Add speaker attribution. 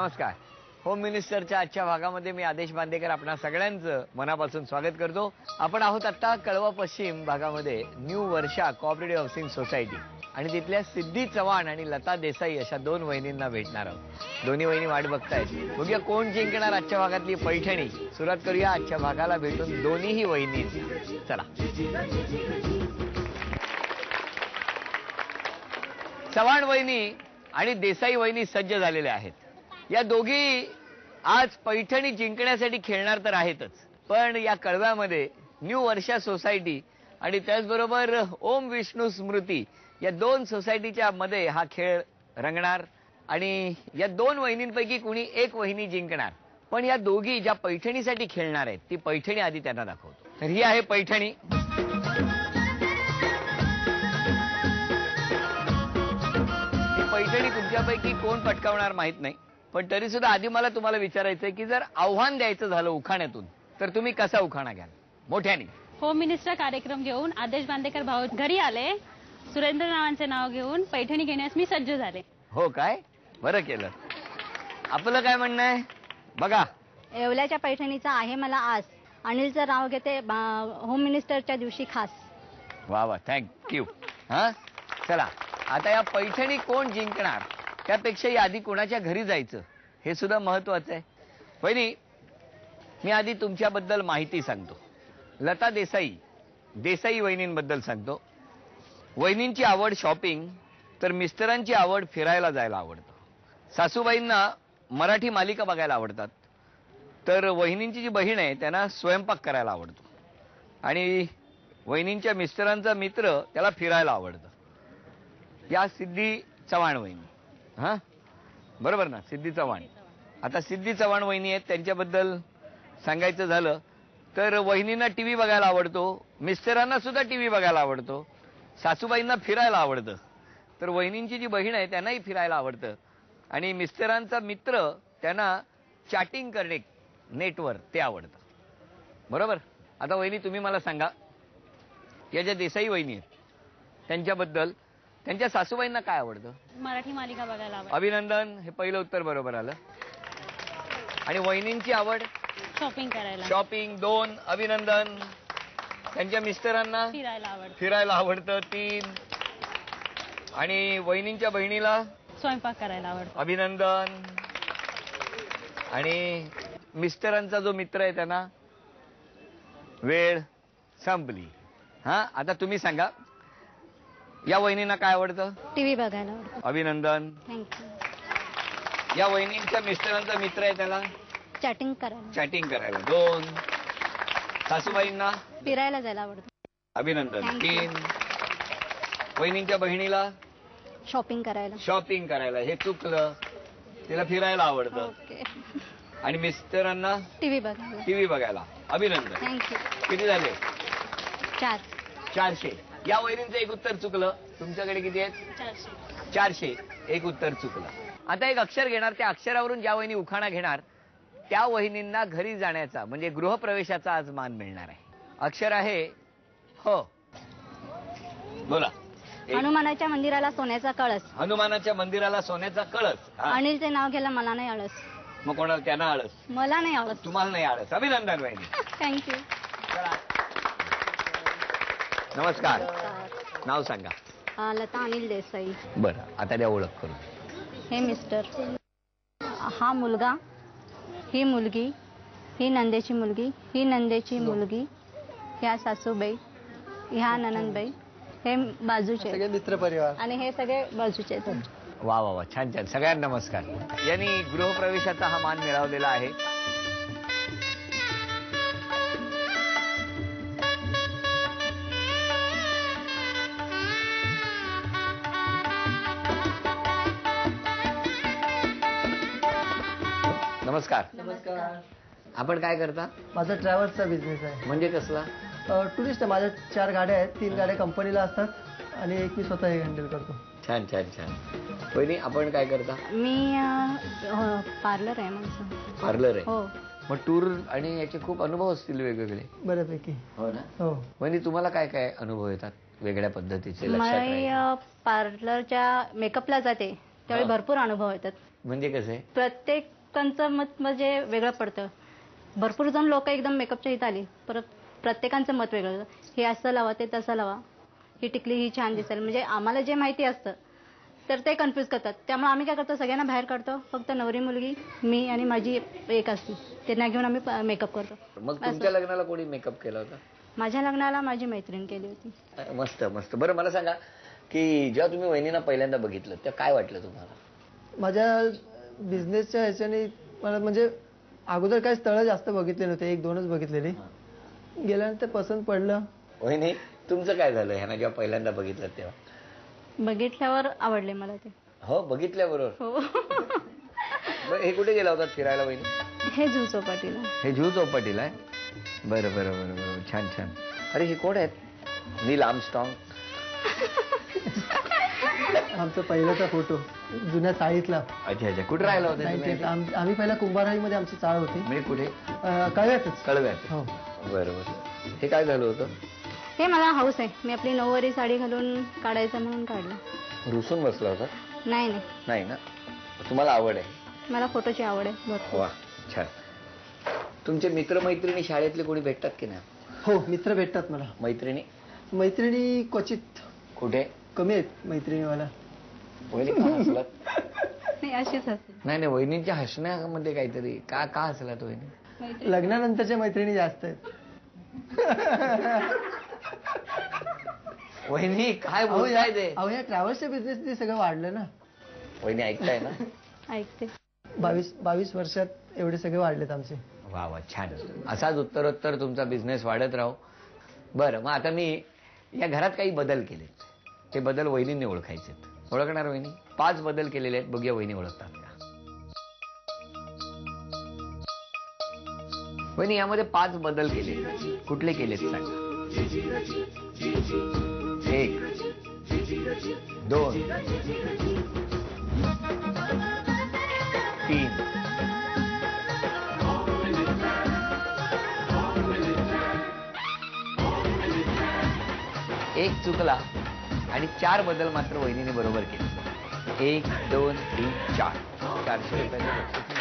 Speaker 1: नमस्कार. होम मिनिस्टरच्या आजच्या भागामध्ये मी आदेश बांदेकर आपणा सगळ्यांचं मनापासून स्वागत करतो. आपण आहोत आता कळवा पश्चिम भागामध्ये न्यू वर्षा कोऑपरेटिव्ह हाऊसिंग सोसायटी आणि तिथल्या सिद्धी चव्हाण आणि लता देसाई अशा दोन वहिनींना भेटणार आहोत. दोन्ही वहिनी वाट बघतायत. बघूया कोण जिंकणार आजच्या भागातली पैठणी. सुरुवात करूया आजच्या भागाला भेटून दोन्हीही वहिनी. चला. चव्हाण वहिनी आणि देसाई वहिनी सज्ज झालेल्या आहेत. या दोघी आज पैठणी जिंकण्यासाठी खेळणार तर आहेतच, पण या कळव्यामध्ये न्यू वर्षा सोसायटी आणि त्याचबरोबर ओम विष्णू स्मृती या दोन सोसायटीच्या मध्ये हा खेळ रंगणार आणि या दोन वहिनींपैकी कुणी एक वहिनी जिंकणार. पण या दोघी ज्या पैठणीसाठी खेळणार आहेत ती पैठणी आधी त्यांना दाखवतो. तर ही आहे पैठणी. पैठणी तुमच्यापैकी कोण पटकावणार माहित नाही, पण तरी सुद्धा आधी मला तुम्हाला विचारायचंय की जर आव्हान द्यायचं झालं उखाण्यातून तर तुम्ही कसा उखाणा घ्याल मोठ्याने?
Speaker 2: होम मिनिस्टर कार्यक्रम घेऊन आदेश बांदेकर भाऊ घरी आले. सुरेंद्र नावांचे नाव घेऊन पैठणी घेण्यास मी सज्ज झाले.
Speaker 1: हो काय, बरं केलं. आपलं काय म्हणणं आहे बघा.
Speaker 3: येवल्याच्या पैठणीचा आहे मला आस. अनिलचं नाव घेते होम मिनिस्टरच्या दिवशी खास.
Speaker 1: वा वा, थँक्यू. हा चला, आता या पैठणी कोण जिंकणार त्यापेक्षा आधी कोणाच्या घरी जायचं हे सुद्धा महत्वाचं आहे. पहिली मी आधी तुमच्याबद्दल माहिती सांगतो. लता देसाई, देसाई वहिनींबद्दल सांगतो. वहिनींची आवड शॉपिंग तर मिस्टरांची आवड फिरायला जायला आवडतं. सासूबाईंना मराठी मालिका बघायला आवडतात, तर वहिनींची जी बहीण आहे त्यांना स्वयंपाक करायला आवडतो आणि वहिनींच्या मिस्टरांचा मित्र त्याला फिरायला आवडतं. या सिद्धी चव्हाण वहिनी. हा बरोबर ना, सिद्धी चव्हाण. आता सिद्धी चव्हाण वहिनी आहेत, त्यांच्याबद्दल सांगायचं झालं तर वहिनींना टीव्ही बघायला आवडतो, मिस्टरांना सुद्धा टीव्ही बघायला आवडतो, सासूबाईंना फिरायला आवडतं, तर वहिनींची जी बहीण आहे त्यांनाही फिरायला आवडतं आणि मिस्टरांचा मित्र त्यांना चॅटिंग करणे नेटवर ते आवडतं. बरोबर. आता वहिनी तुम्ही मला सांगा, या ज्या देसाई वहिनी आहेत त्यांच्याबद्दल त्यांच्या सासूबाईंना काय आवडतं?
Speaker 2: मराठी मालिका बघायला आवडतं.
Speaker 1: अभिनंदन, हे पहिलं उत्तर बरोबर आलं. आणि वहिनींची आवड
Speaker 2: शॉपिंग करायला.
Speaker 1: शॉपिंग 2. अभिनंदन. त्यांच्या मिस्टरांना फिरायला आवडतं 3. आणि वहिनींच्या बहिणीला
Speaker 2: स्वयंपाक करायला आवडतं.
Speaker 1: अभिनंदन. आणि मिस्टरांचा जो मित्र आहे त्यांना वेळ संपली. हा आता तुम्ही सांगा, या वहिनींना काय आवडतं?
Speaker 3: टीव्ही बघायला आवडतं.
Speaker 1: अभिनंदन.
Speaker 3: थँक्यू.
Speaker 1: या वहिनींच्या मिस्टरांचा मित्र आहे त्याला
Speaker 3: चॅटिंग करायला.
Speaker 1: चॅटिंग करायला 2. सासूबाईंना
Speaker 3: फिरायला जायला आवडतं.
Speaker 1: अभिनंदन 3. वहिनींच्या बहिणीला
Speaker 3: शॉपिंग करायला.
Speaker 1: शॉपिंग करायला, हे चुकलं, तिला फिरायला आवडतं.
Speaker 3: ओके.
Speaker 1: आणि मिस्टरांना
Speaker 3: टीव्ही बघायला.
Speaker 1: टीव्ही बघायला. अभिनंदन.
Speaker 3: थँक्यू.
Speaker 1: किती झाले?
Speaker 3: 4.
Speaker 1: 400. या वहिनींचं एक उत्तर चुकलं. तुमच्याकडे किती आहेत? 400. एक उत्तर चुकलं. आता एक अक्षर घेणार, त्या अक्षरावरून ज्या वहिनी उखाणा घेणार त्या वहिनींना घरी जाण्याचा म्हणजे गृहप्रवेशाचा आज मान मिळणार आहे. अक्षर आहे ह. बोला.
Speaker 3: हनुमानाच्या मंदिराला सोन्याचा कळस.
Speaker 1: हनुमानाच्या मंदिराला सोन्याचा कळस.
Speaker 3: अनिलचे नाव घ्यायला मला नाही आळस.
Speaker 1: मग कोणाला? त्यांना आळस.
Speaker 3: मला नाही आळस.
Speaker 1: तुम्हाला नाही आळस. अभिनंदन वहिनी.
Speaker 3: थँक्यू.
Speaker 1: नमस्कार. नाव सांगा.
Speaker 3: लता अनिल देसाई.
Speaker 1: बरं, आता द्या ओळख करून.
Speaker 3: हे मिस्टर, हा मुलगा, ही मुलगी, ही नंदेची मुलगी, ही नंदेची मुलगी, ह्या सासूबाई, ह्या ननंदबाई, हे बाजूचे
Speaker 4: सगळे मित्र परिवार
Speaker 3: आणि हे सगळे बाजूचे.
Speaker 1: वा वा वा, छान छान. सगळ्यांना नमस्कार. यांनी गृहप्रवेशाचा हा मान मिळवलेला आहे. नमस्कार.
Speaker 4: नमस्कार.
Speaker 1: आपण काय करता?
Speaker 4: माझा ट्रॅव्हल्सचा बिझनेस आहे.
Speaker 1: म्हणजे कसला?
Speaker 4: टुरिस्ट आहे. माझ्या 4 गाड्या आहेत. 3 गाड्या कंपनीला असतात आणि एक मी स्वतः हँडल करतो.
Speaker 1: छान छान छान. वहिनी आपण काय करता?
Speaker 3: मी पार्लर आहे माझं.
Speaker 1: पार्लर आहे.
Speaker 3: हो.
Speaker 1: मग टूर आणि याचे खूप अनुभव असतील वेगवेगळे.
Speaker 4: बऱ्यापैकी.
Speaker 1: हो ना.
Speaker 4: हो.
Speaker 1: वहिनी तुम्हाला काय काय अनुभव येतात वेगळ्या पद्धतीचे?
Speaker 3: मी पार्लरच्या मेकअपला जाते त्यावेळी भरपूर अनुभव येतात.
Speaker 1: म्हणजे कसं आहे?
Speaker 3: प्रत्येकांचं मत म्हणजे वेगळं पडतं. भरपूर जण लोक एकदम मेकअपच्या इथं आली, परत प्रत्येकांचं मत वेगळं. हे असं लावा, ते तसं लावा, ही टिकली ही छान दिसेल, म्हणजे आम्हाला जे माहिती असतं तर ते कन्फ्यूज करतात. त्यामुळे आम्ही काय करतो, सगळ्यांना बाहेर काढतो. फक्त नवरी मुलगी, मी आणि माझी एक असते, त्यांना घेऊन आम्ही मेकअप करतो.
Speaker 1: मग तुमच्या लग्नाला कोणी मेकअप केला होता?
Speaker 3: माझ्या लग्नाला माझी मैत्रीण केली होती.
Speaker 1: मस्त मस्त. बरं मला सांगा की जेव्हा तुम्ही वहिनींना पहिल्यांदा बघितलं तेव्हा काय वाटलं तुम्हाला?
Speaker 4: माझ्या बिझनेसच्या ह्याच्याने मला म्हणजे अगोदर काही स्थळं जास्त बघितले नव्हते, 1-2च बघितलेली. गेल्यानंतर पसंत पडलं.
Speaker 1: वहिनी तुमचं काय झालं ह्यांना जेव्हा पहिल्यांदा बघितलं तेव्हा?
Speaker 3: बघितल्यावर आवडले मला ते.
Speaker 1: हो, बघितल्याबरोबर.
Speaker 3: हो.
Speaker 1: बरं, हे कुठे गेला होता फिरायला वहिनी?
Speaker 3: हे जुहू चौपाटीला.
Speaker 1: हे जुहू चौपाटीला आहे. बरं बरं बरं बरं, छान छान. अरे हे कोण आहेत? नील आर्मस्ट्रॉंग.
Speaker 4: आमचा पहिल्याचा फोटो जुन्या चाळीतला.
Speaker 1: अच्छा अच्छा. कुठे राहिला होता तुम्ही?
Speaker 4: 98. आम्ही पहिला कुंभारवाडीमध्ये आमची चाळ होती.
Speaker 1: म्हणजे कुठे?
Speaker 4: कळव्यातच.
Speaker 1: कळव्यात.
Speaker 4: हो.
Speaker 1: बरं बरं. हे काय झालं होतं?
Speaker 3: हे मला हाऊस आहे, मी आपली नऊवारी साडी घालून काढायचं म्हणून काढलं.
Speaker 1: रुसून बसला होता?
Speaker 3: नाही नाही,
Speaker 1: नाही ना. तुम्हाला आवड आहे?
Speaker 3: मला फोटोची आवड आहे भरपूर.
Speaker 1: वा छान. तुमचे मित्रमैत्रिणी शाळेतले कोणी भेटतात की नाही?
Speaker 4: हो, मित्र भेटतात मला.
Speaker 1: मैत्रिणी?
Speaker 4: मैत्रिणी क्वचित
Speaker 1: कुठे?
Speaker 4: कमी आहेत मैत्रिणीवाला.
Speaker 1: वहिनी का हसलात?
Speaker 3: नाही, अशीच असते.
Speaker 1: नाही नाही, वहिनींच्या हसण्यामध्ये काहीतरी का का हसलात वहिनी?
Speaker 4: लग्नानंतरच्या मैत्रिणी जास्त आहेत.
Speaker 1: वहिनी काय बोलताय ते?
Speaker 4: अहो या ट्रॅव्हल्सच्या बिझनेसने सगळं वाढलं ना.
Speaker 1: वहिनी ऐकताय ना?
Speaker 3: ऐकते.
Speaker 4: 22 वर्षात एवढे सगळे वाढलेत आमचे.
Speaker 1: वा वा छान. असाच उत्तरोत्तर तुमचा बिझनेस वाढत राहो. बरं, मग आता मी या घरात काही बदल केलेत, ते बदल वहिनींनी ओळखायचेत. ओळखणार वहिनी? 5 बदल केलेले आहेत, बघूया वहिनी ओळखतात का. वहिनी यामध्ये 5 बदल केले, कुठले केलेत सांगा. 1 2 3 1 चुकला आणि 4 बदल मात्र वहिनीने बरोबर केले. 1 2 3 4. 400 रुपयाचे बक्षीस